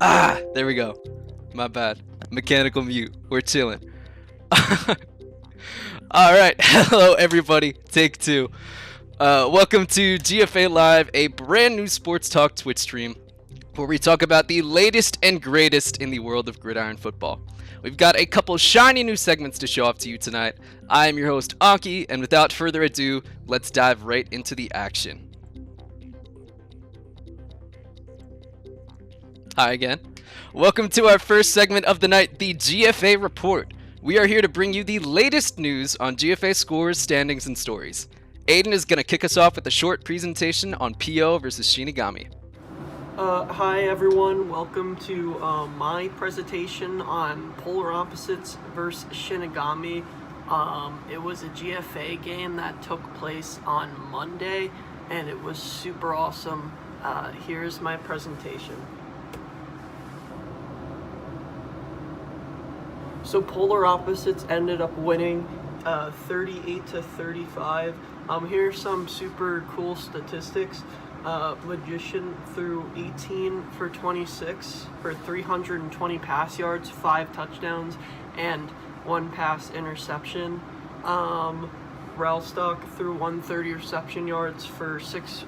There we go. My bad. Mechanical mute. We're chilling. Alright, hello everybody. Take two. Welcome to GFA Live, a brand new sports talk Twitch stream where we talk about the latest and greatest in the world of gridiron football. We've got a couple shiny new segments to show off to you tonight. I am your host, Onkey, and without further ado, let's dive right into the action. Hi again. Welcome to our first segment of the night, the GFA Report. We are here to bring you the latest news on GFA scores, standings, and stories. Aiden is going to kick us off with a short presentation on PO versus Shinigami. Hi everyone, welcome to my presentation on Polar Opposites versus Shinigami. It was a GFA game that took place on Monday, and it was super awesome. Here's my presentation. So Polar Opposites ended up winning 38-35. Here's some super cool statistics. Magician threw 18 for 26 for 320 pass yards, 5 touchdowns, and 1 pass interception. Ralstock threw 130 reception yards for 6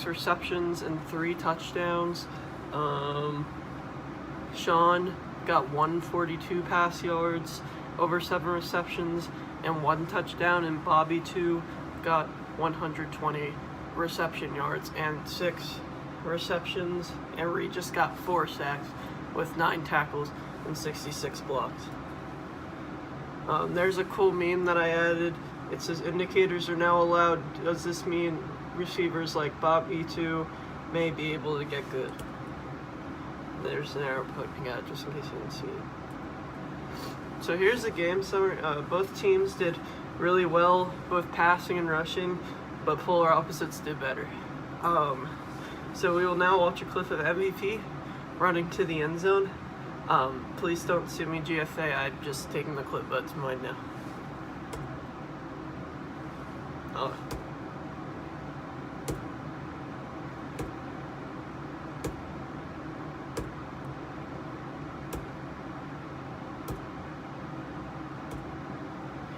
receptions and 3 touchdowns. Sean got 142 pass yards, over 7 receptions, and 1 touchdown, and Bobby 2 got 120 reception yards and 6 receptions, and Regis got 4 sacks with 9 tackles and 66 blocks. There's a cool meme that I added. It says, indicators are now allowed. Does this mean receivers like Bobby 2 may be able to get good? There's an arrow pointing out just in case you didn't see it. So here's the game summary. Both teams did really well, both passing and rushing, but Polar Opposites did better. So we will now watch a clip of MVP running to the end zone. Please don't sue me, GFA. I'm just taking the clip, but it's mine now.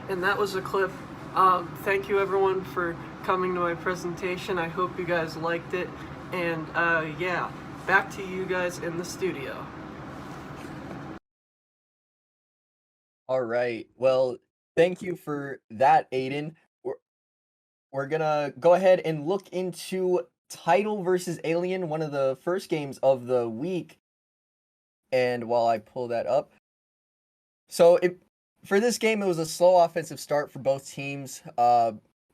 And that was a clip. Thank you everyone for coming to my presentation. I hope you guys liked it. And yeah, back to you guys in the studio. All right. Well, thank you for that, Aiden. We're gonna go ahead and look into Title versus Alien, one of the first games of the week. And while I pull that up, so for this game, it was a slow offensive start for both teams.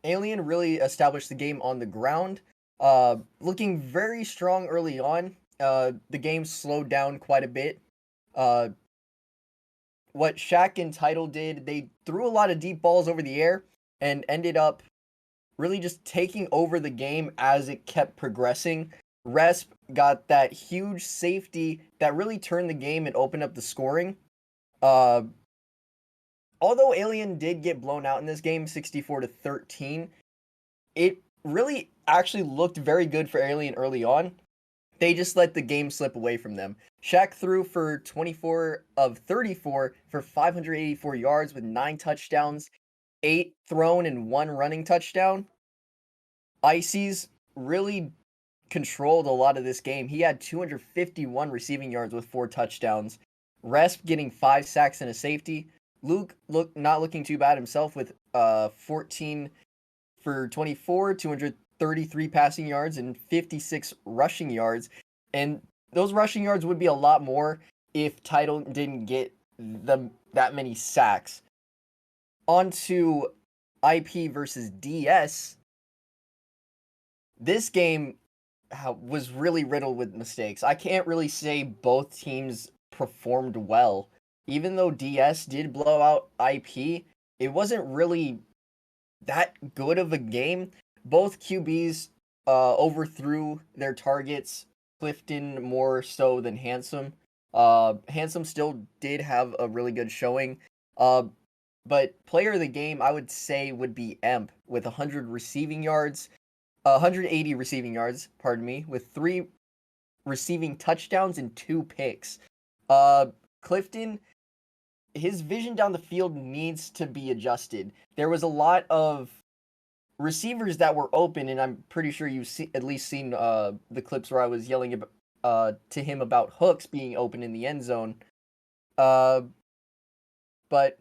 Alien really established the game on the ground, looking very strong early on. The game slowed down quite a bit. What Shaq and Title did, they threw a lot of deep balls over the air and ended up really just taking over the game as it kept progressing. Resp got that huge safety that really turned the game and opened up the scoring. Although Alien did get blown out in this game, 64-13, it really actually looked very good for Alien early on. They just let the game slip away from them. Shaq threw for 24 of 34 for 584 yards with 9 touchdowns, 8 thrown and 1 running touchdown. Icy's really controlled a lot of this game. He had 251 receiving yards with 4 touchdowns. Resp getting 5 sacks and a safety. Luke not looking too bad himself with 14 for 24, 233 passing yards and 56 rushing yards. And those rushing yards would be a lot more if Title didn't get that many sacks. On to IP versus DS. This game was really riddled with mistakes. I can't really say both teams performed well. Even though DS did blow out IP, it wasn't really that good of a game. Both QBs overthrew their targets, Clifton more so than Handsome. Handsome still did have a really good showing. But player of the game, I would say, would be Emp with 180 receiving yards, with 3 receiving touchdowns and 2 picks. Clifton, his vision down the field needs to be adjusted. There was a lot of receivers that were open, and I'm pretty sure you've at least seen the clips where I was yelling to him about hooks being open in the end zone. But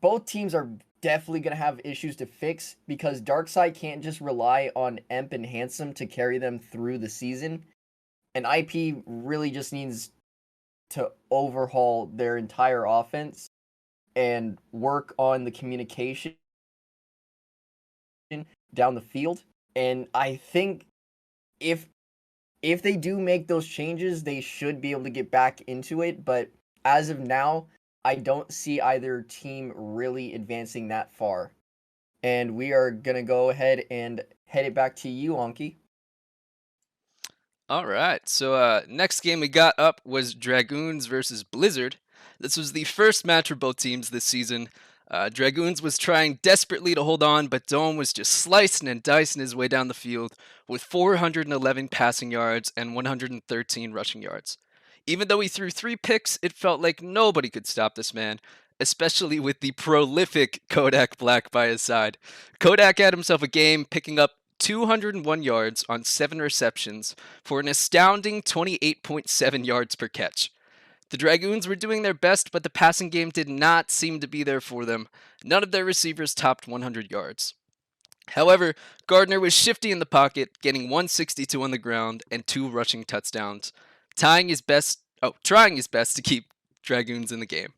both teams are definitely going to have issues to fix because Darkside can't just rely on Emp and Handsome to carry them through the season. And IP really just needs to overhaul their entire offense and work on the communication down the field. And I think if they do make those changes, they should be able to get back into it. But as of now, I don't see either team really advancing that far. And we are going to go ahead and head it back to you, Onkey. All right, so next game we got up was Dragoons versus Blizzard. This was the first match for both teams this season. Dragoons was trying desperately to hold on, but Dome was just slicing and dicing his way down the field with 411 passing yards and 113 rushing yards. Even though he threw 3 picks, it felt like nobody could stop this man, especially with the prolific Kodak Black by his side. Kodak had himself a game, picking up 201 yards on 7 receptions for an astounding 28.7 yards per catch. The Dragoons were doing their best, but the passing game did not seem to be there for them. None of their receivers topped 100 yards. However, Gardner was shifty in the pocket, getting 162 on the ground and 2 rushing touchdowns, trying his best to keep Dragoons in the game.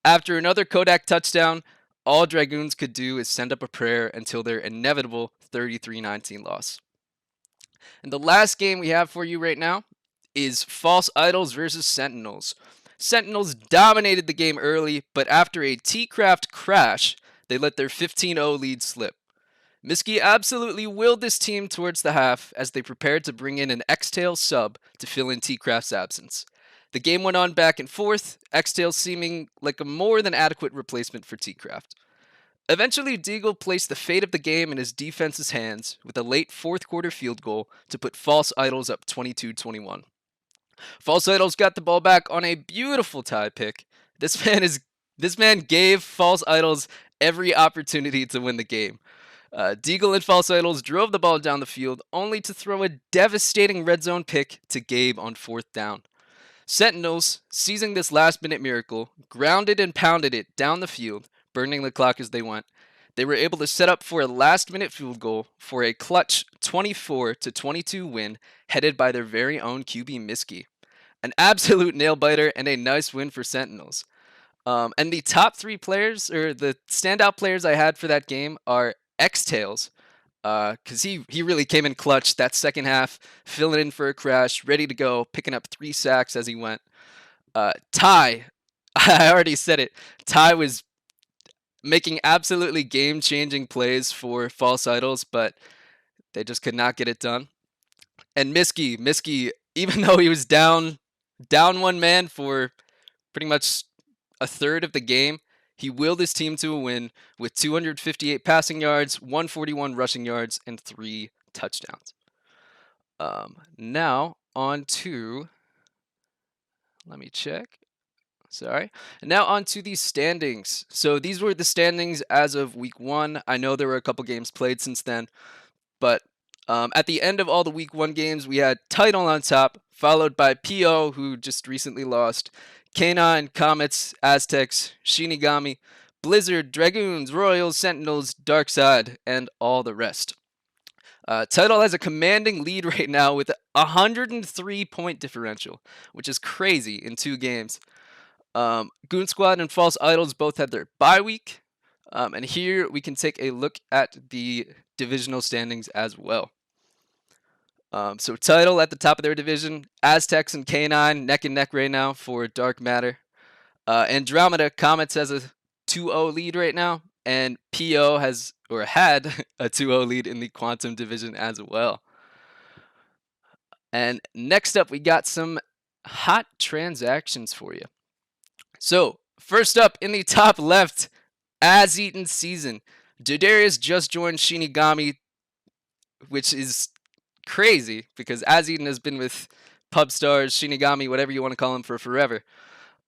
After another Kodak touchdown, all Dragoons could do is send up a prayer until their inevitable 33-19 loss. And the last game we have for you right now is False Idols versus Sentinels. Sentinels dominated the game early, but after a T-Craft crash, they let their 15-0 lead slip. Miski absolutely willed this team towards the half as they prepared to bring in an X-Tail sub to fill in T-Craft's absence. The game went on back and forth, X-Tail seeming like a more than adequate replacement for T-Craft. Eventually, Deagle placed the fate of the game in his defense's hands with a late fourth quarter field goal to put False Idols up 22-21. False Idols got the ball back on a beautiful tie pick. This man gave False Idols every opportunity to win the game. Deagle and False Idols drove the ball down the field only to throw a devastating red zone pick to Gabe on 4th down. Sentinels, seizing this last-minute miracle, grounded and pounded it down the field, burning the clock as they went. They were able to set up for a last-minute field goal for a clutch 24-22 win headed by their very own QB Miski. An absolute nail-biter and a nice win for Sentinels. And the top 3 players, or the standout players I had for that game are X-Tails, because he really came in clutch that second half, filling in for a crash, ready to go, picking up 3 sacks as he went. Ty, I already said it, Ty was making absolutely game-changing plays for False Idols, but they just could not get it done. And Miski, even though he was down 1 man for pretty much a third of the game, he willed his team to a win with 258 passing yards, 141 rushing yards, and 3 touchdowns. Now on to, let me check. Sorry. Now on to the standings. So these were the standings as of week 1. I know there were a couple games played since then, but at the end of all the week 1 games, we had Title on top, followed by PO, who just recently lost, K9, Comets, Aztecs, Shinigami, Blizzard, Dragoons, Royals, Sentinels, Darkside, and all the rest. Title has a commanding lead right now with a 103-point differential, which is crazy in 2 games. Goon Squad and False Idols both had their bye week, and here we can take a look at the divisional standings as well. So Title at the top of their division, Aztecs and K9 neck and neck right now for Dark Matter. Andromeda Comets has a 2-0 lead right now, and PO had a 2-0 lead in the Quantum division as well. And next up, we got some hot transactions for you. So first up in the top left, As Eaten Season. Dodarius just joined Shinigami, which is crazy because Aidan has been with pub stars, Shinigami, whatever you want to call him, for forever.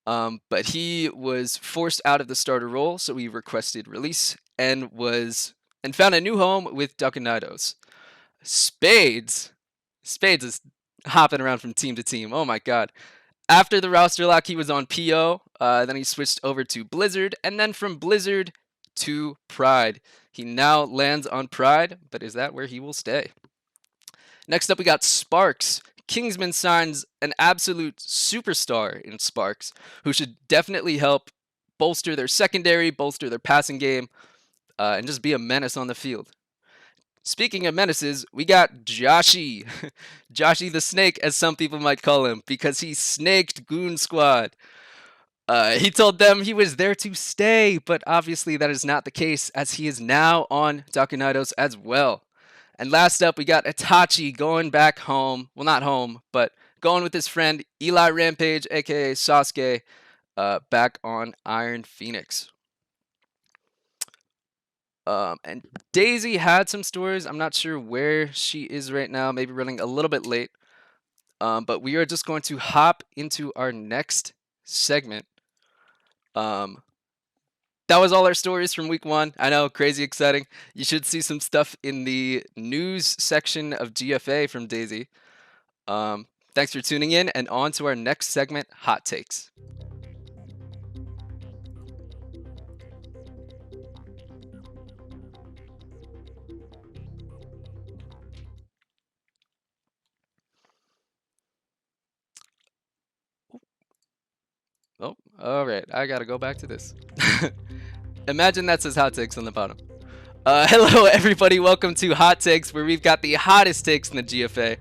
But he was forced out of the starter role, so he requested release and found a new home with Dragoons. Spades is hopping around from team to team. Oh my god. After the roster lock, he was on PO. Then he switched over to Blizzard, and then from Blizzard to Pride. He now lands on Pride, but is that where he will stay? Next up, we got Sparks. Kingsman signs an absolute superstar in Sparks, who should definitely help bolster their secondary, bolster their passing game, and just be a menace on the field. Speaking of menaces, we got Joshy. Joshy the Snake, as some people might call him, because he snaked Goon Squad. He told them he was there to stay, but obviously that is not the case, as he is now on Dragoons as well. And last up, we got Itachi going back home. Well, not home, but going with his friend Eli Rampage, aka Sasuke, back on Iron Phoenix. And Daisy had some stories. I'm not sure where she is right now, maybe running a little bit late. But we are just going to hop into our next segment. That was all our stories from week 1. I know, crazy exciting. You should see some stuff in the news section of GFA from Daisy. Thanks for tuning in, and on to our next segment, Hot Takes. Oh, all right. I gotta go back to this. Imagine that says Hot Takes on the bottom. Hello, everybody. Welcome to Hot Takes, where we've got the hottest takes in the GFA.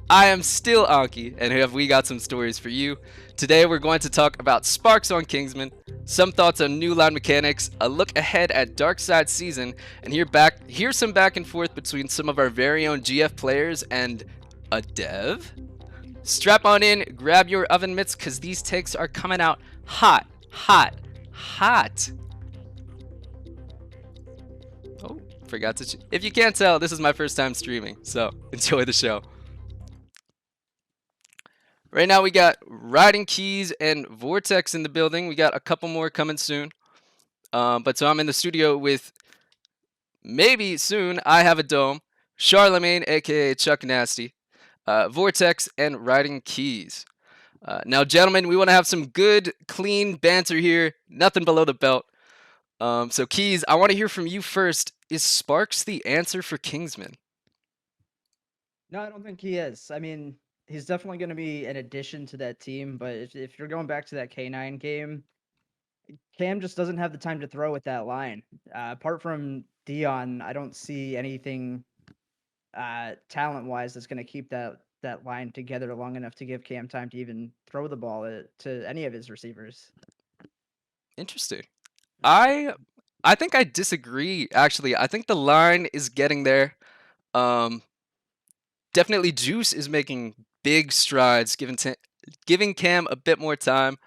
I am still Onkey, and we got some stories for you. Today, we're going to talk about Sparks on Kingsman, some thoughts on new line mechanics, a look ahead at Darkside season, and hear some back and forth between some of our very own GF players and a dev. Strap on in, grab your oven mitts, because these takes are coming out hot, hot, hot. Oh, forgot to... If you can't tell, this is my first time streaming, so enjoy the show. Right now, we got Riding Keys and Vortex in the building. We got a couple more coming soon. So I'm in the studio with, maybe soon, I Have a Dome, Charlemagne, a.k.a. Chuck Nasty, Vortex, and Riding Keys. Now, gentlemen, we want to have some good, clean banter here. Nothing below the belt. So, Keys, I want to hear from you first. Is Sparks the answer for Kingsman? No, I don't think he is. I mean, he's definitely going to be an addition to that team, but if you're going back to that K9 game, Cam just doesn't have the time to throw with that line. Apart from Dion, I don't see anything talent-wise that's going to keep that line together long enough to give Cam time to even throw the ball to any of his receivers. Interesting. I think I disagree, actually. I think the line is getting there. Definitely Juice is making big strides, giving Cam a bit more time,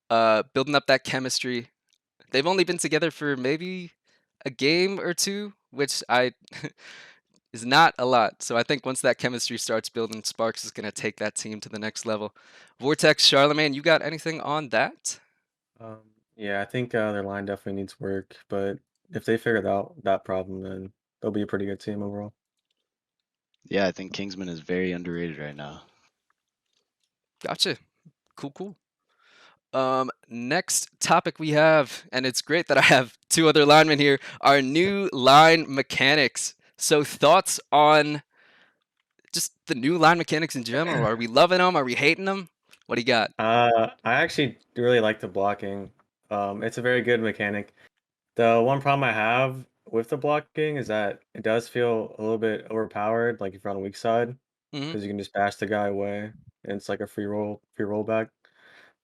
building up that chemistry. They've only been together for maybe a game or two, which is not a lot. So I think once that chemistry starts building, Sparks is going to take that team to the next level. Vortex, Charlemagne, you got anything on that? Yeah, I think their line definitely needs work, but if they figured out that problem, then they'll be a pretty good team overall. Yeah, I think Kingsman is very underrated right now. Gotcha. Cool. Next topic we have, and it's great that I have two other linemen here, are new line mechanics. So thoughts on just the new line mechanics in general? Are we loving them? Are we hating them? What do you got? I actually really like the blocking. It's a very good mechanic. The one problem I have with the blocking is that it does feel a little bit overpowered, like if you're on the weak side, because you can just bash the guy away, and it's like a free rollback.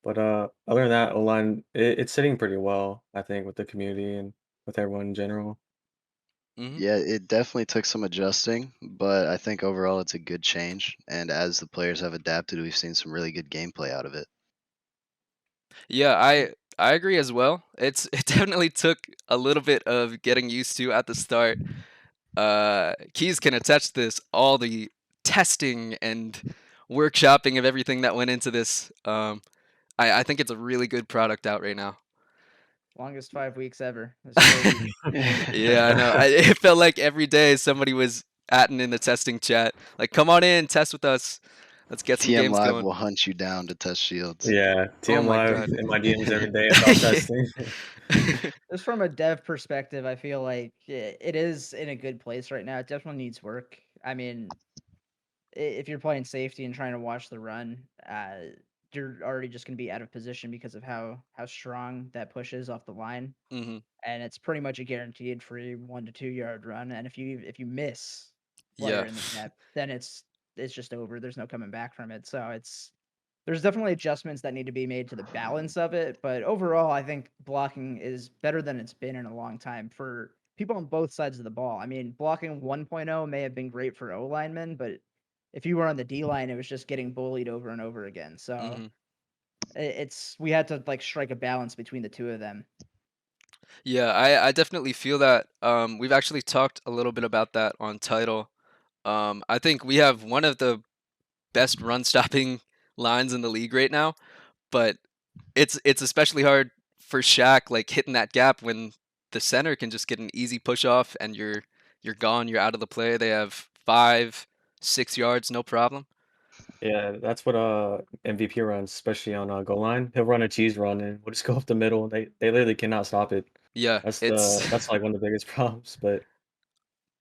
But other than that, O-line, it's sitting pretty well, I think, with the community and with everyone in general. Yeah, it definitely took some adjusting, but I think overall it's a good change. And as the players have adapted, we've seen some really good gameplay out of it. Yeah, I agree as well. It definitely took a little bit of getting used to at the start. Keys can attest to this. All the testing and workshopping of everything that went into this. I think it's a really good product out right now. Longest 5 weeks ever. It's crazy. Yeah, I know. It felt like every day somebody was atting in the testing chat, like, "Come on in, test with us. Let's get some TM games Live going." will hunt you down to test shields. Yeah, Oh TM my Live god. in my DMs every day about testing. Just from a dev perspective, I feel like it is in a good place right now. It definitely needs work. I mean, if you're playing safety and trying to watch the run, you're already just going to be out of position because of how strong that push is off the line, hmm and it's pretty much a guaranteed free 1 to 2 yard run. And if you miss while Yeah. you're in the gap, then it's just over. There's no coming back from it. So there's definitely adjustments that need to be made to the balance of it, but overall, I think blocking is better than it's been in a long time for people on both sides of the ball. I mean, blocking 1.0 may have been great for O linemen, but if you were on the D line, it was just getting bullied over and over again. So hmm it's we had to like strike a balance between the two of them. Yeah, I definitely feel that. We've actually talked a little bit about that on title. I think we have one of the best run stopping lines in the league right now, but it's especially hard for Shaq, like hitting that gap when the center can just get an easy push off and you're gone, you're out of the play. They have 5, 6 yards, no problem. Yeah, that's what MVP runs, especially on goal line. He'll run a cheese run and we'll just go up the middle. They literally cannot stop it. Yeah, That's like one of the biggest problems, but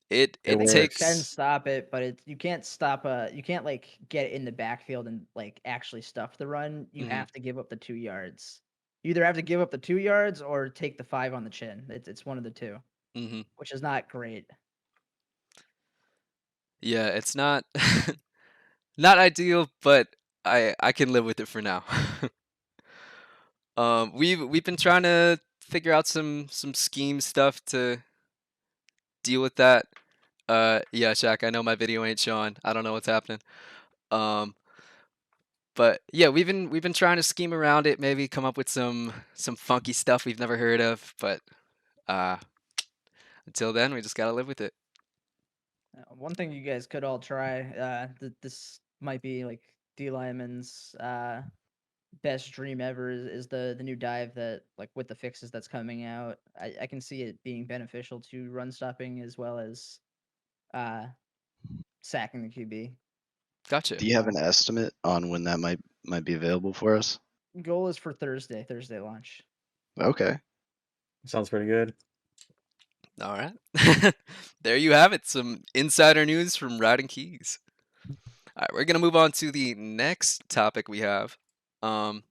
it it You works. can takes. stop it, but you can't stop you can't like get in the backfield and like actually stuff the run. You Mhm, have to give up the 2 yards. You either have to give up the 2 yards or take the 5 on the chin. It's one of the two, mhm. which is not great. Yeah, it's not not ideal, but I can live with it for now. We've been trying to figure out some scheme stuff to deal with that. Yeah, Shaq, I know my video ain't showing. I don't know what's happening. Um, but yeah, we've been trying to scheme around it, maybe come up with some funky stuff we've never heard of, but uh until then, we just gotta live with it. One thing you guys could all try, this might be like D Lyman's best dream ever is the new dive that like with the fixes that's coming out. I can see it being beneficial to run stopping as well as uh sacking the QB. Gotcha. Do you have an estimate on when that might be available for us? Goal is for Thursday launch. Okay. Sounds pretty good. All right. There you have it. Some insider news from Riding Keys. All right, we're gonna move on to the next topic we have. I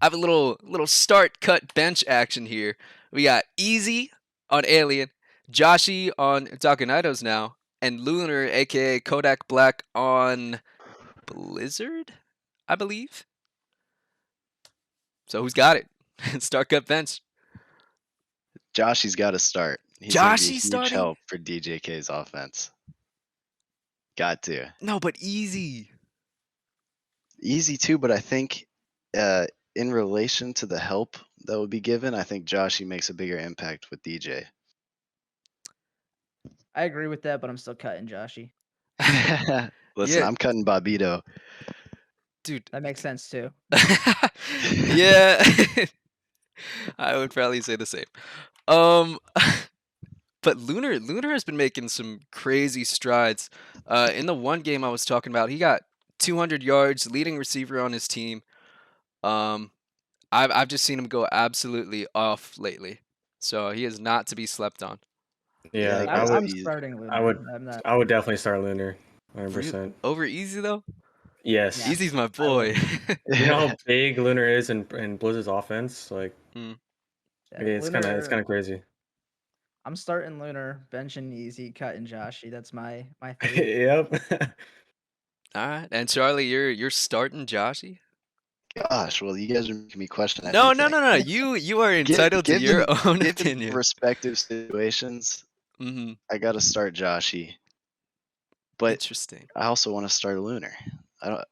have a little start cut bench action here. We got Easy on Alien, Joshy on Darkanitos now, and Lunar, aka Kodak Black, on Blizzard, I believe. So who's got it? Start cut bench. Joshy's got to start. He's going to be a Joshy huge starting? help for DJK's offense. Got to. No, but Easy. Easy too, but I think in relation to the help that would be given, I think Joshy makes a bigger impact with DJ. I agree with that, but I'm still cutting Joshy. Listen, Yeah. I'm cutting Bobito. Dude. That makes sense too. Yeah. I would probably say the same. Um but Lunar has been making some crazy strides. In the one game I was talking about, he got 200 yards, leading receiver on his team. I've just seen him go absolutely off lately. So he is not to be slept on. Yeah, Yeah, guys, I'm he's starting Lunar. I would I'm not. I would definitely start Lunar, 100%. Over Easy though? Yes. Yeah. Easy's my I boy. would. You know how big Lunar is in Blizzard's offense? Like, Mm. Yeah, it's kind Lunar. of crazy. I'm starting Lunar, benching Easy, cutting Joshy. That's my three. Yep. All right. And Charlie, you're starting Joshy? Gosh, well, you guys are making me question No, no, everything. no, no. You are entitled to your own given opinion. respective situations, Mm-hmm. I got to start Joshy, but Interesting. I also want to start Lunar.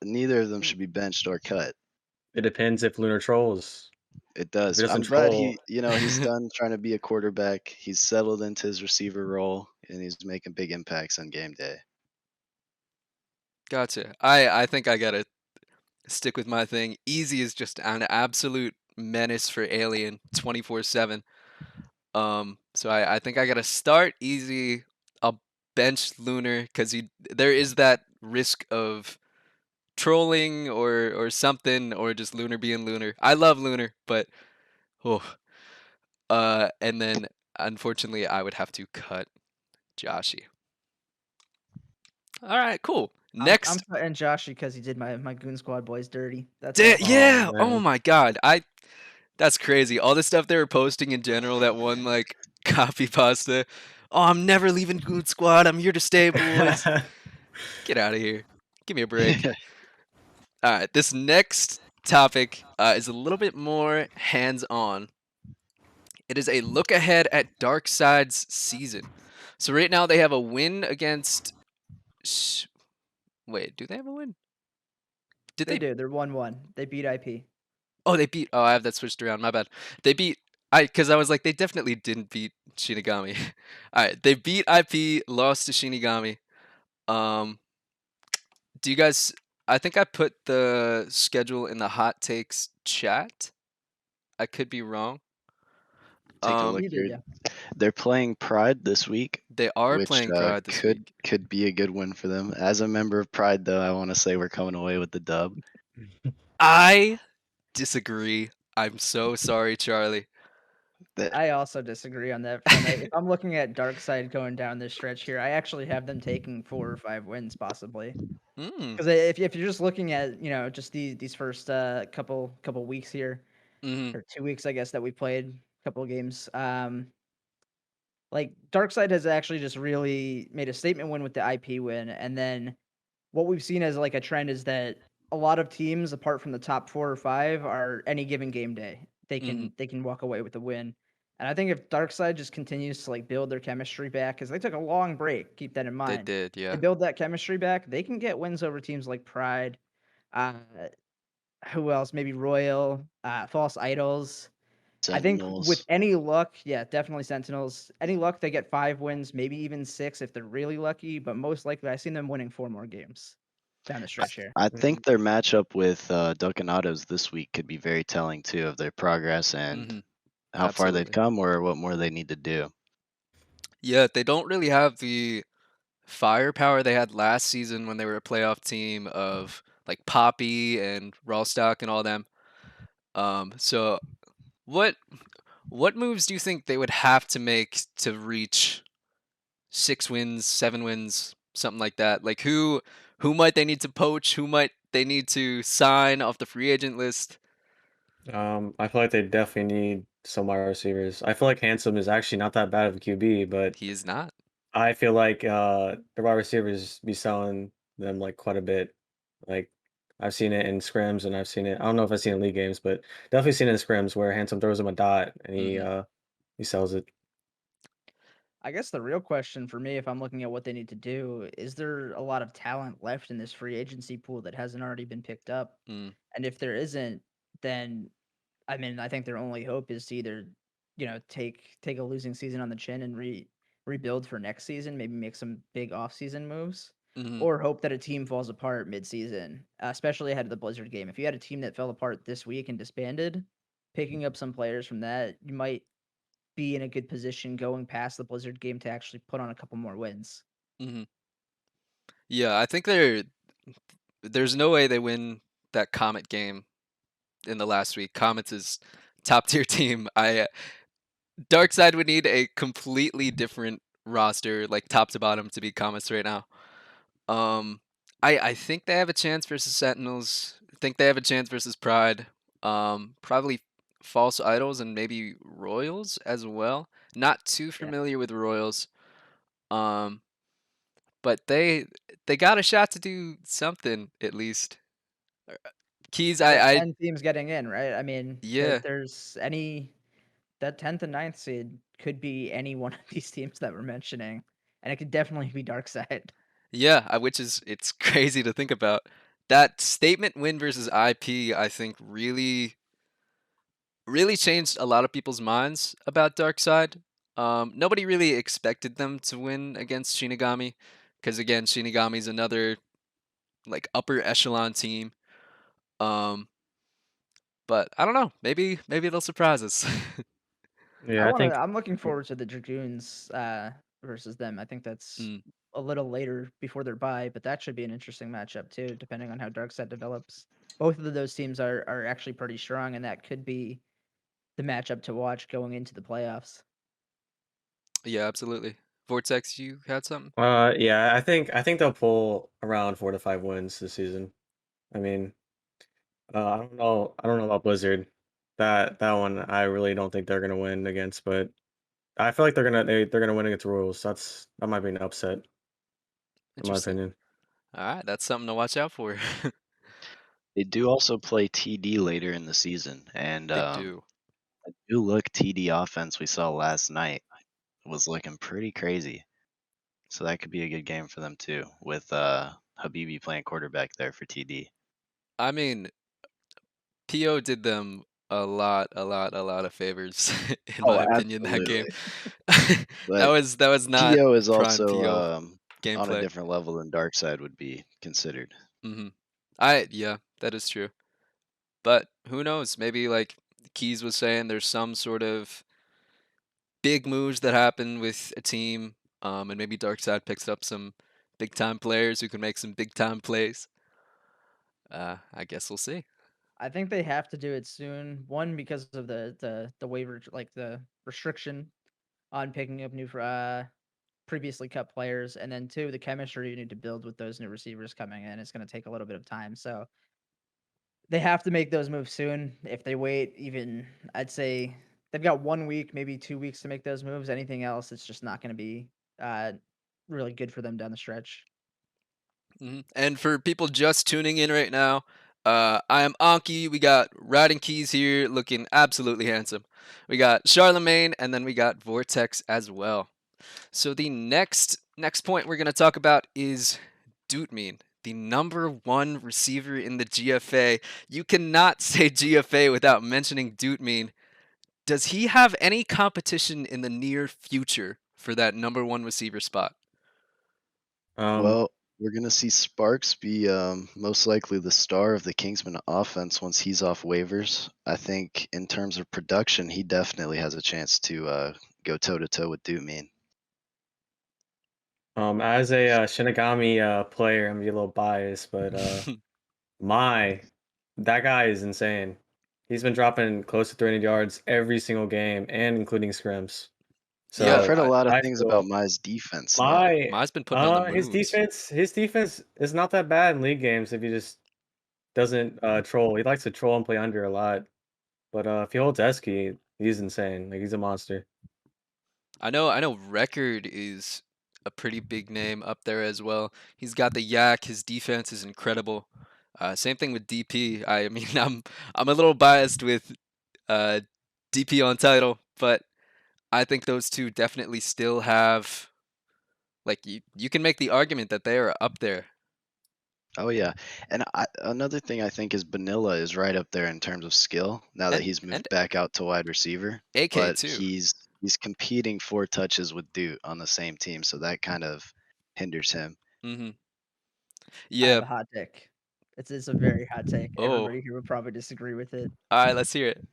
Neither of them should be benched or cut. It depends if Lunar trolls. It If does. he I'm doesn't glad troll, he's done trying to be a quarterback. He's settled into his receiver role and he's making big impacts on game day. Gotcha. I think I gotta stick with my thing. Easy is just an absolute menace for Alien 24/7. So I think I gotta start Easy. I'll bench Lunar because there is that risk of trolling or something, or just Lunar being Lunar. I love Lunar, but oh, and then unfortunately I would have to cut Joshy. All right, cool. I'm Next, cutting Joshy because he did my Goon Squad boys dirty. That's all. yeah. Oh man. my God, that's crazy. All the stuff they were posting in general, that one like copy pasta. Oh, I'm never leaving Good Squad. I'm here to stay, boys. Get out of here. Give me a break. All right, this next topic is a little bit more hands-on. It is a look ahead at Darkside's season. So right now they have a win against. Wait, do they have a win? Did They they? do. They're 1-1. They beat IP. Oh, they beat. Oh, I have that switched around. My bad. They beat. Because I was like, they definitely didn't beat Shinigami. All right, they beat IP, lost to Shinigami. Do you guys? I think I put the schedule in the hot takes chat. I could be wrong. Take a look You did, here. yeah. They're playing Pride this week, They are which playing Pride this could week. could be a good win for them. As a member of Pride, though, I want to say we're coming away with the dub. I disagree. I'm so sorry, Charlie. I also disagree on that front. If I'm looking at Darkside going down this stretch here, I actually have them taking 4 or 5 wins possibly. Mm. Because if you're just looking at just these first couple weeks here, Mm-hmm. or 2 weeks I guess that we played, couple of games, like Darkside has actually just really made a statement win with the IP win, and then what we've seen as like a trend is that a lot of teams, apart from the top 4 or 5, are any given game day they Mm-hmm. can walk away with a win. And I think if Darkside just continues to like build their chemistry back, because they took a long break, keep that in They mind. did, They yeah. build that chemistry back, they can get wins over teams like Pride, uh, who else? Maybe Royal, False Idols. I think with Sentinels. any luck, yeah, definitely Sentinels. Any luck, they get 5 wins, maybe even 6 if they're really lucky. But most likely, I've seen them winning 4 more games down the stretch here. I Mhm. think their matchup with Ducanatos this week could be very telling too of their progress and Mm-hmm. how far they've Absolutely. come or what more they need to do. Yeah, they don't really have the firepower they had last season when they were a playoff team of like Poppy and Rawstock and all them. So what moves do you think they would have to make to reach 6 wins, 7 wins, something like that? Like who might they need to poach? Who might they need to sign off the free agent list? I feel like they definitely need some wide receivers. I feel like Handsome is actually not that bad of a QB, but He is not. I feel like the wide receivers be selling them like quite a bit. Like I've seen it in scrims and I've seen it. I don't know if I've seen it in league games, but definitely seen it in scrims where Handsome throws him a dot and Mhm. he sells it. I guess the real question for me, if I'm looking at what they need to do, is there a lot of talent left in this free agency pool that hasn't already been picked up? Mm. And if there isn't, then I mean, I think their only hope is to either, take a losing season on the chin and rebuild for next season, maybe make some big off-season moves, Mhm. or hope that a team falls apart mid-season, especially ahead of the Blizzard game. If you had a team that fell apart this week and disbanded, picking up some players from that, you might be in a good position going past the Blizzard game to actually put on a couple more wins. Mhm. Yeah, I think there's no way they win that Comet game in the last week. Comets is top tier team. Darkside would need a completely different roster, like top to bottom, to beat Comets right now. Um, I think they have a chance versus Sentinels. I think they have a chance versus Pride. Probably False Idols and maybe Royals as well. Not too Yeah. familiar with Royals. Um, but they got a shot to do something at least. Keys, You got I 10 teams getting in, right? I mean, yeah. there's any that 10th and ninth seed could be any one of these teams that we're mentioning, and it could definitely be Darkside. Yeah, which is it's crazy to think about. That statement win versus IP, I think, really changed a lot of people's minds about Darkseid. Nobody really expected them to win against Shinigami, because again, Shinigami's another like upper echelon team. But I don't know. Maybe they'll surprise us. Yeah, I think I'm looking forward to the Dragoons versus them. I think that's Mm, a little later before their bye, but that should be an interesting matchup too, depending on how Darkseid develops. Both of those teams are actually pretty strong, and that could be the matchup to watch going into the playoffs. yeah, absolutely. Vortex, you had something? yeah, I think they'll pull around 4 to 5 wins this season. I mean, I don't know about Blizzard. That one I really don't think they're gonna win against, but I feel like they're gonna win against Royals. That might be an upset in my Interesting. opinion. All right, that's something to watch out for. They do also play TD later in the season, and They do. the new look TD offense we saw last night was looking pretty crazy. So that could be a good game for them too, with Habibi playing quarterback there for TD. I mean, PO did them a lot of favors, in Oh, my opinion, that game. absolutely. But That was not PO is prime also PO on a gameplay. different level than Darkseid would be considered. Mm-hmm. Yeah, that is true. But who knows? Maybe like Keys was saying, there's some sort of big moves that happen with a team, and maybe Darkseid picks up some big time players who can make some big time plays. I guess we'll see. I think they have to do it soon. One, because of the waiver, like the restriction on picking up new previously cut players, and then two, the chemistry you need to build with those new receivers coming in. It's going to take a little bit of time, so they have to make those moves soon. If they wait, even I'd say they've got 1 week, maybe 2 weeks to make those moves. Anything else, it's just not going to be really good for them down the stretch. And for people just tuning in right now, I am Onkey. We got Riding Keys here, looking absolutely handsome. We got Charlemagne, and then we got Vortex as well. So the next point we're gonna talk about is Dootmean, the #1 receiver in the GFA. You cannot say GFA without mentioning Dootmean. Does he have any competition in the near future for that #1 receiver spot? Well, we're gonna see Sparks be most likely the star of the Kingsman offense once he's off waivers. I think in terms of production, he definitely has a chance to go toe to toe with Dootmean. As a Shinigami player, I'm gonna be a little biased, but that guy is insane. He's been dropping close to 300 yards every single game, and including scrims. Yeah, I've Yeah, So heard a lot of I things about feel Mai's defense though. my Mai's been putting on the moves. his defense is not that bad in league games if he just doesn't troll. He likes to troll and play under a lot. But if he holds Esky, he's insane. Like he's a monster. I know Record is a pretty big name up there as well. He's got the yak. His defense is incredible. Same thing with DP. I mean, I'm a little biased with uh, DP on title, but I think those two definitely still have, like, you can make the argument that they are up there. Oh yeah, and another thing I think is Vanilla is right up there in terms of skill now that And he's moved back out to wide receiver. AK But too. he's competing for touches with Doot on the same team, so that kind of hinders him. Mm-hmm. I have Yeah. a hot take. It's a very hot take. Oh. Everybody here would probably disagree with it. All right. Let's hear it.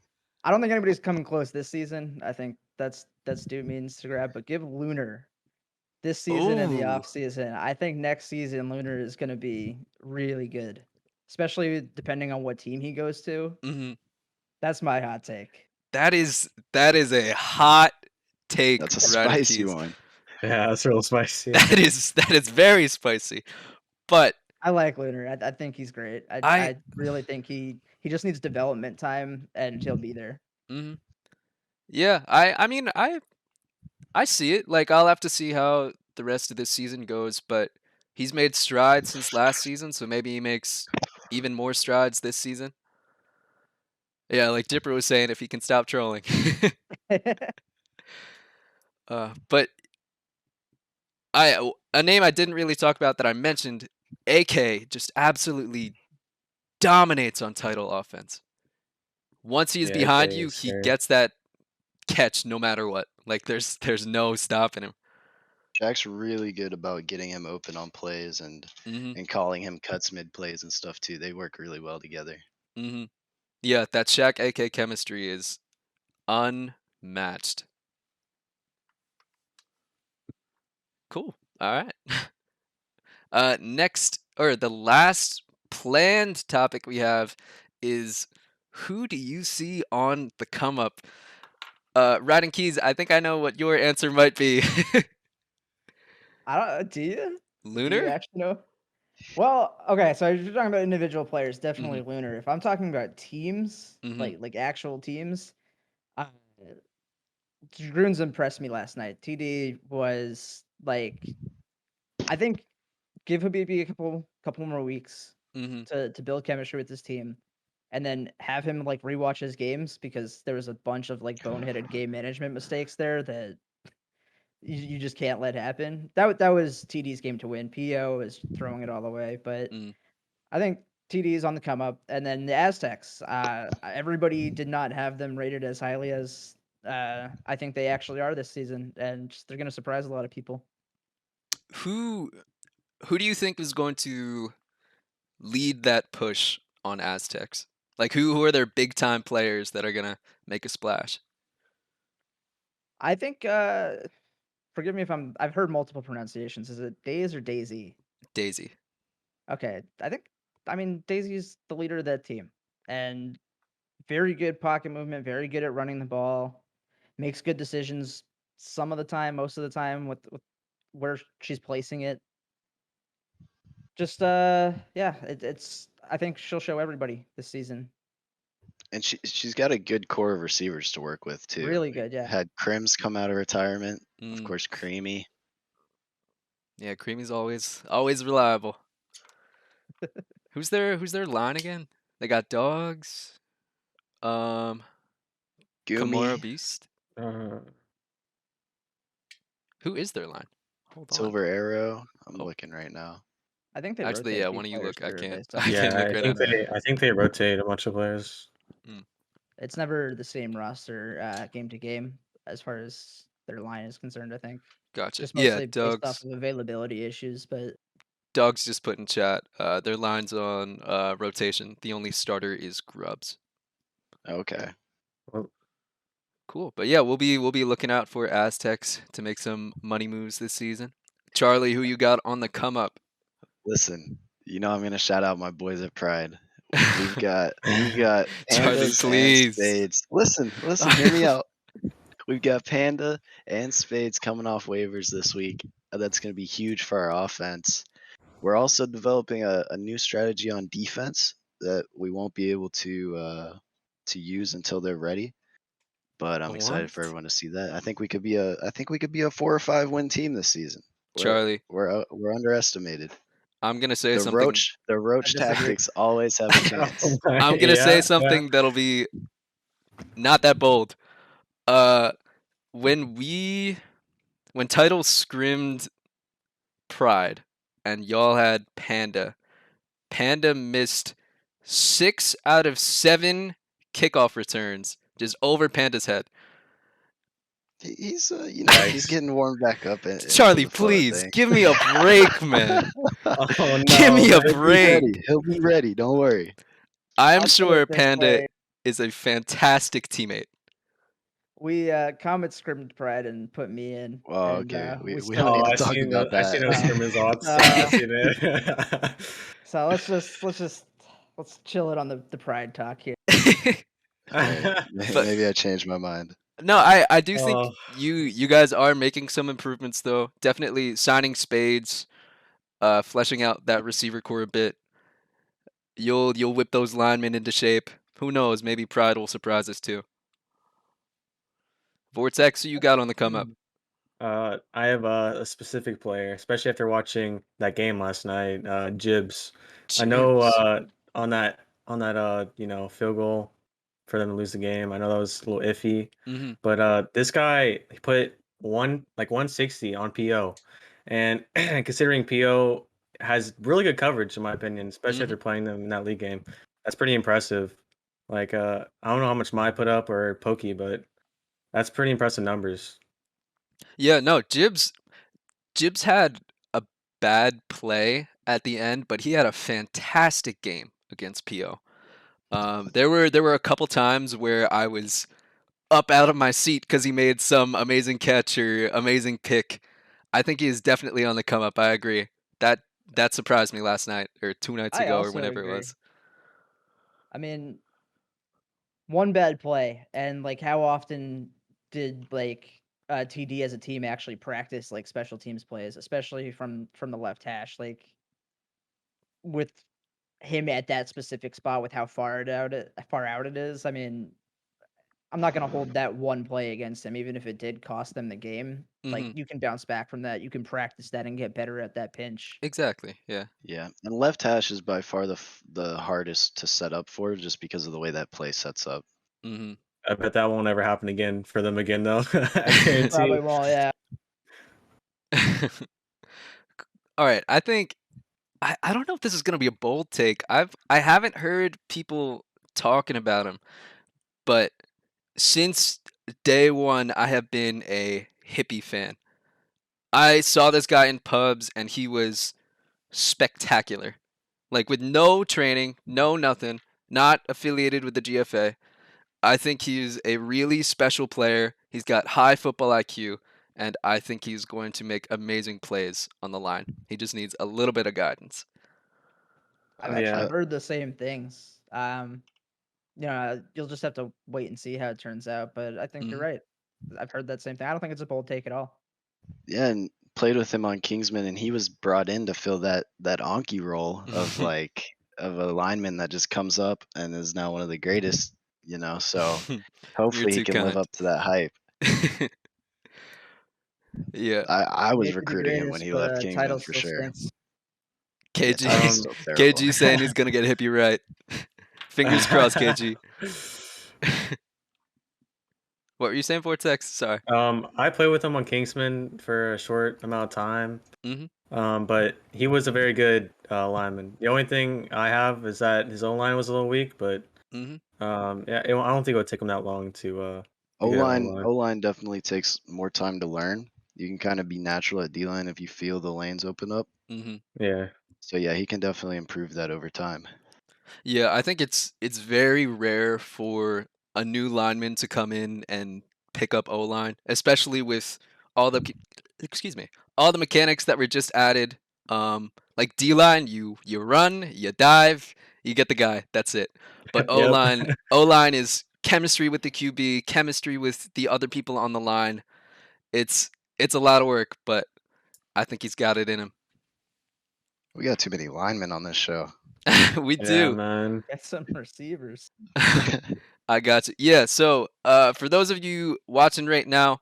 I don't think anybody's coming close this season. I think that's Dude means to grab, but give Lunar this season and the Ooh. off season. I think next season Lunar is going to be really good, especially depending on what team he goes to. Mm-hmm. That's my hot take. That is a hot take. That's a Riding spicy Keys. one. Yeah, that's real spicy. That is very spicy. But I like Lunar. I think he's great. I really think he just needs development time and he'll be there. Mm-hmm. Yeah, I mean I see it. Like, I'll have to see how the rest of this season goes, but he's made strides since last season, so maybe he makes even more strides this season. Yeah, like Dipper was saying, if he can stop trolling. But a name I didn't really talk about that I mentioned, AK just absolutely dominates on title offense. Once he's behind you, he gets that catch no matter what. Like there's no stopping him. Shaq's really good about getting him open on plays and calling him cuts mid plays and stuff too. They work really well together. Yeah, that Shaq AK chemistry is unmatched. Cool. All right. Next, or the last planned topic we have is, who do you see on the come up? Riding Keys, I think I know what your answer might be. I don't. Do you? Do you Lunar? actually know? Well, okay. So if you're talking about individual players, definitely Mm-hmm. Lunar. If I'm talking about teams, Mm-hmm. like actual teams, uh, Dragoons impressed me last night. TD was like, I think, give Habibi a couple more weeks Mm-hmm. to build chemistry with this team, and then have him like rewatch his games, because there was a bunch of like boneheaded game management mistakes there that you just can't let happen. That was TD's game to win. PO is throwing it all away, but I think TD is on the come up. And then the Aztecs, everybody did not have them rated as highly as I think they actually are this season, and they're going to surprise a lot of people. Who do you think is going to lead that push on Aztecs? Like, who are their big time players that are gonna make a splash? I think forgive me if I've heard multiple pronunciations. Is it Days or Daisy? Daisy. Okay. I mean Daisy's the leader of that team, and very good pocket movement, very good at running the ball, makes good decisions some of the time, most of the time with where she's placing it. Just yeah, it's I think she'll show everybody this season. And she's got a good core of receivers to work with too. Really good, yeah. Had Crims come out of retirement, of Mm. course, Creamy. Yeah, Creamy's always reliable. Who's their line again? They got Dogs. Kimura Gumi, Beast. Uh, Who is their line? Hold on. Silver Arrow. I'm Oh. looking right now. I think they Actually, rotate yeah. a few Why don't you players look? I for can't. based on I can't yeah, look right now. I think they rotate a bunch of players. It's never the same roster game to game as far as their line is concerned, I think. Gotcha. Just Yeah, mostly based off Dogs. of availability issues, but Dogs just put in chat. Their lines on rotation. The only starter is Grubs. Okay. Well, Cool. But yeah, we'll be looking out for Aztecs to make some money moves this season. Charlie, who you got on the come up? Listen, I'm gonna shout out my boys at Pride. We got Charlie, pandas and please. spades. Listen, hear me out. We've got Panda and Spades coming off waivers this week. That's going to be huge for our offense. We're also developing a new strategy on defense that we won't be able to use until they're ready. But I'm excited for What? everyone to see that. I think we could be a 4 or 5 win team this season. Charlie, We're underestimated. I'm gonna say The something. roach disagree. tactics always have a chance. I'm gonna say something that'll be not that bold. When Title scrimmed Pride and y'all had Panda missed 6 out of 7 kickoff returns just over Panda's head. He's he's getting warmed back up. Charlie, please give me a break, man. Oh, no, Give me a break. He'll be ready. Don't worry. I'm I'll put sure it this Panda way. is a fantastic teammate. We Comet scrimmed Pride and put me in. Well, and, okay. We still don't need I to talk seen about I seen those that. scrim results. I seen it. So let's chill it on the Pride talk here. Maybe I changed my mind. No, I do think Oh. you guys are making some improvements though. Definitely signing Spades, fleshing out that receiver core a bit. You'll whip those linemen into shape. Who knows? Maybe Pride will surprise us too. Vortex, who you got on the come up? I have a specific player, especially after watching that game last night. Jibs. I know on that field goal for them to lose the game. I know that was a little iffy, but this guy he put 160 on PO, and considering PO has really good coverage in my opinion, especially after playing them in that league game, that's pretty impressive. Like I don't know how much my put up or Pokey, but that's pretty impressive numbers. Yeah, no, Jibs. Jibs had a bad play at the end, but he had a fantastic game against PO. There were a couple times where I was up out of my seat because he made some amazing catch or amazing pick. I think he is definitely on the come up. I agree. That surprised me last night or 2 nights I ago or also whenever it agree. was. I mean, one bad play, and like how often did like TD as a team actually practice like special teams plays, especially from the left hash, like with him at that specific spot with how far out it is. I mean, I'm not gonna hold that one play against him, even if it did cost them the game. Like Hmm. you can bounce back from that. You can practice that and get better at that pinch. Exactly. Yeah. Yeah, and left hash is by far the hardest to set up for, just because of the way that play sets up. Hmm. I bet that won't ever happen again for them again, though. I guarantee. Probably won't. Yeah. All right. I don't know if this is gonna be a bold take. I haven't heard people talking about him, but since day one, I have been a hippie fan. I saw this guy in pubs, and he was spectacular. Like with no training, no nothing, not affiliated with the GFA. I think he's a really special player. He's got high football IQ, and I think he's going to make amazing plays on the line. He just needs a little bit of guidance. I've Yeah. actually heard the same things. You'll just have to wait and see how it turns out. But I think you're Mhm. right. I've heard that same thing. I don't think it's a bold take at all. Yeah, and played with him on Kingsman, and he was brought in to fill that Onkey role of of a lineman that just comes up and is now one of the greatest. So You're hopefully he too can live kind. up to that hype. Yeah, I was Maybe the recruiting him when greatest, he but left Kingsman title for still sure. stinks. Yeah, title's KG, still terrible. KG saying he's gonna get hippie right. Fingers crossed, KG. What were you saying, Vortex? Sorry. I played with him on Kingsman for a short amount of time. Hmm. But he was a very good lineman. The only thing I have is that his own line was a little weak, but Hmm. yeah, I don't think it would take him that long to O get an O line line. O line definitely takes more time to learn. You can kind of be natural at D line if you feel the lanes open up. Hmm. Yeah, So yeah, he can definitely improve that over time. Yeah, I think it's very rare for a new lineman to come in and pick up O line, especially with all the excuse me, all the mechanics that were just added. Like D line, you run, you dive, you get the guy. That's it. But yep. O line is chemistry with the QB, chemistry with the other people on the line. It's it's a lot of work, but I think he's got it in him. We got too many linemen on this show. We Yeah, do. man. Get some receivers. I got you. Yeah, so for those of you watching right now,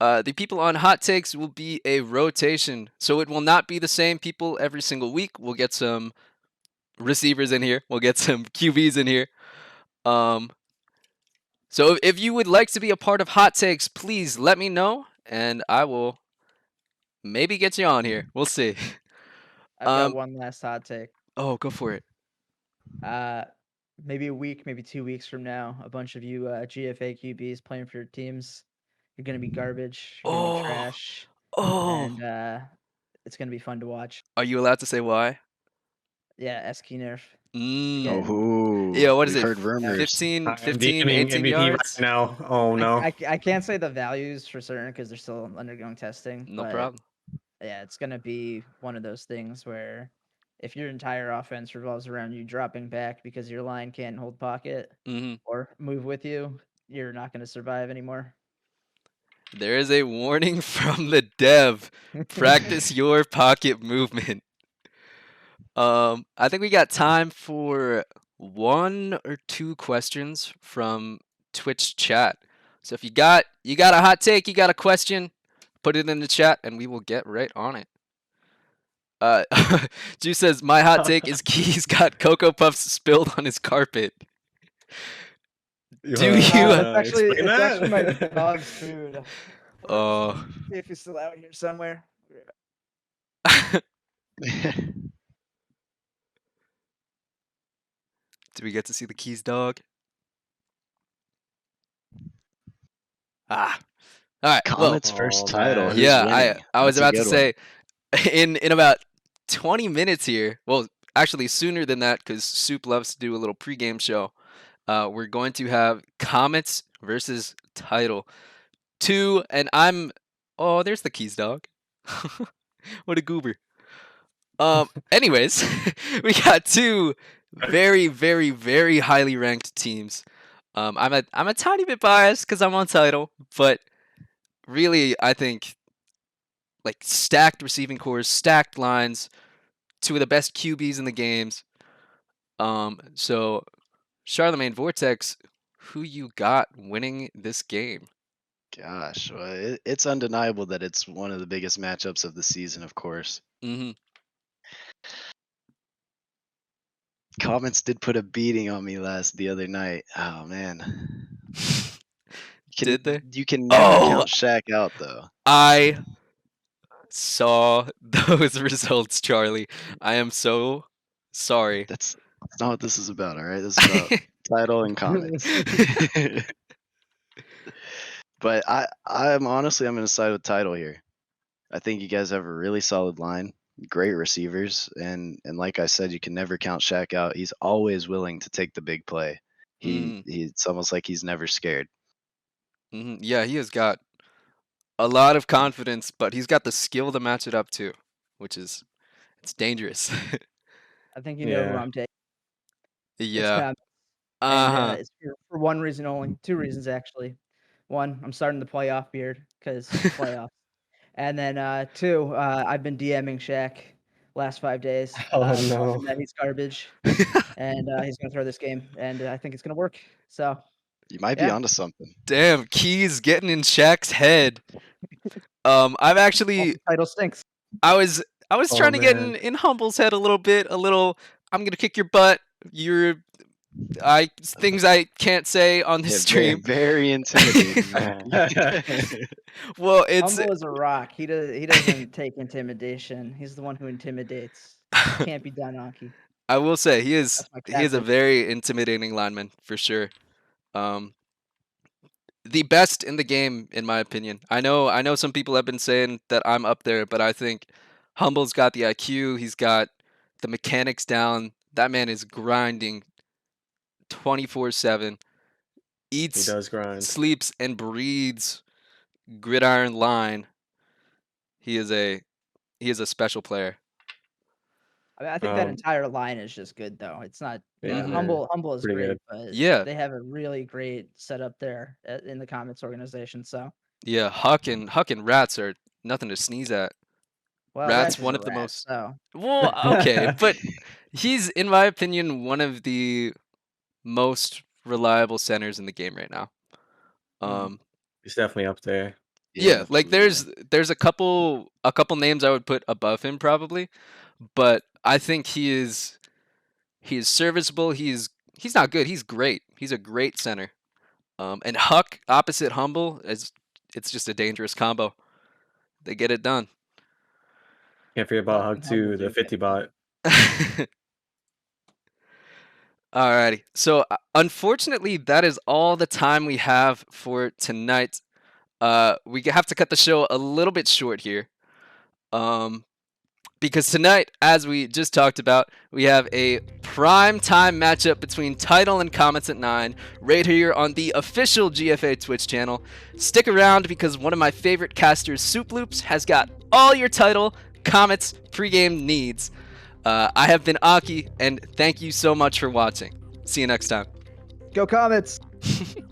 the people on Hot Takes will be a rotation. So it will not be the same people every single week. We'll get some receivers in here. We'll get some QBs in here. Um, so if you would like to be a part of Hot Takes, please let me know, and I will maybe get you on here. We'll see. I've got one last hot take. Oh, go for it. Maybe a week, maybe 2 weeks from now, a bunch of you GFA QBs playing for your teams. You're gonna be garbage. You're gonna be Oh, trash, oh. and it's gonna be fun to watch. Are you allowed to say why? Yeah, SK nerf. Mm. Oh, Yeah, what is we've it? heard rumors. 15, I'm 15, DMing 18 MVP right yards? now. Oh no. I can't say the values for certain because they're still undergoing testing, No but problem. yeah, it's gonna be one of those things where if your entire offense revolves around you dropping back because your line can't hold pocket Hmm. or move with you, you're not gonna survive anymore. There is a warning from the dev. Practice your pocket movement. I think we got time for 1 or 2 questions from Twitch chat. So if you got a hot take, you got a question, put it in the chat and we will get right on it. Juice says my hot take is Key's got Cocoa Puffs spilled on his carpet. You Do wanna, you? explain It's actually my that? dog's food. Oh. See if he's still out here somewhere. Do we get to see the Keys dog? Ah. All right. Well, Comet's first Oh, title. man. Who's yeah, winning? I was That's a about to good one. say in about 20 minutes here. Well, actually sooner than that because Soup loves to do a little pregame show. We're going to have Comets versus Title 2, and I'm. Oh, there's the keys, dog. What a goober. Anyways, we got two very, very, very highly ranked teams. I'm a tiny bit biased because I'm on Title, but really, I think like stacked receiving cores, stacked lines, two of the best QBs in the games. So Charlemagne, Vortex, who you got winning this game? Gosh, well, it's undeniable that it's one of the biggest matchups of the season, of course. Mm-hmm. Comets did put a beating on me the other night. Oh man. Did they? You can never Oh, count Shaq out though. I saw those results, Charlie. I am so sorry. That's not what this is about, all right? This is about title and Comets. But I'm honestly I'm gonna side with title here. I think you guys have a really solid line, great receivers, and like I said, you can never count Shaq out. He's always willing to take the big play. It's almost like he's never scared. Yeah, he has got a lot of confidence, but he's got the skill to match it up too, which is it's dangerous. I think you know who Yeah. I'm taking. It's Yeah. Comets. Uh-huh. It's for one reason only. Two reasons actually. One, I'm starting the playoff beard because playoffs. And then two, I've been DMing Shaq last 5 days. Oh, telling no. him that he's garbage, and he's gonna throw this game, and I think it's gonna work. So You might be Yeah. onto something. Damn, Keys getting in Shaq's head. I've actually title stinks. I was Oh, trying to get man. in Humble's head a little bit, I'm gonna kick your butt. Things I can't say on this Yeah, stream. very intimidating, man. Well, it's Humble is a rock. He doesn't take intimidation. He's the one who intimidates. Can't be done, Onkey. I will say he is That's my a captain. very intimidating lineman for sure. The best in the game, in my opinion. I know some people have been saying that I'm up there, but I think Humble's got the IQ. He's got the mechanics down. That man is grinding 24/7. He Eats, does grind. sleeps, and breathes gridiron line. He is a special player. I mean, I think that Um, entire line is just good, though. It's not Yeah, Mhm. they're Humble is pretty great, good. but Yeah. they have a really great setup there in the Comets organization. So Yeah, Huck and Rats are nothing to sneeze at. well, Rat's Rats one is a of the rat, most. So Well, okay, but he's, in my opinion, one of the most reliable centers in the game right now. He's definitely up there. Yeah, like for me, there's a couple names I would put above him probably, but I think he is serviceable. He's not good. He's great. He's a great center. And Huck opposite Humble it's just a dangerous combo. They get it done. Can't forget about Huck Hug and Humble 2, the do 50 bot. Alrighty. So unfortunately, that is all the time we have for tonight. We have to cut the show a little bit short here. Because tonight, as we just talked about, we have a prime time matchup between Title and Comets at 9, right here on the official GFA Twitch channel. Stick around because one of my favorite casters, Soup Loops, has got all your Title, Comets, pregame needs. I have been Aki, and thank you so much for watching. See you next time. go Comets.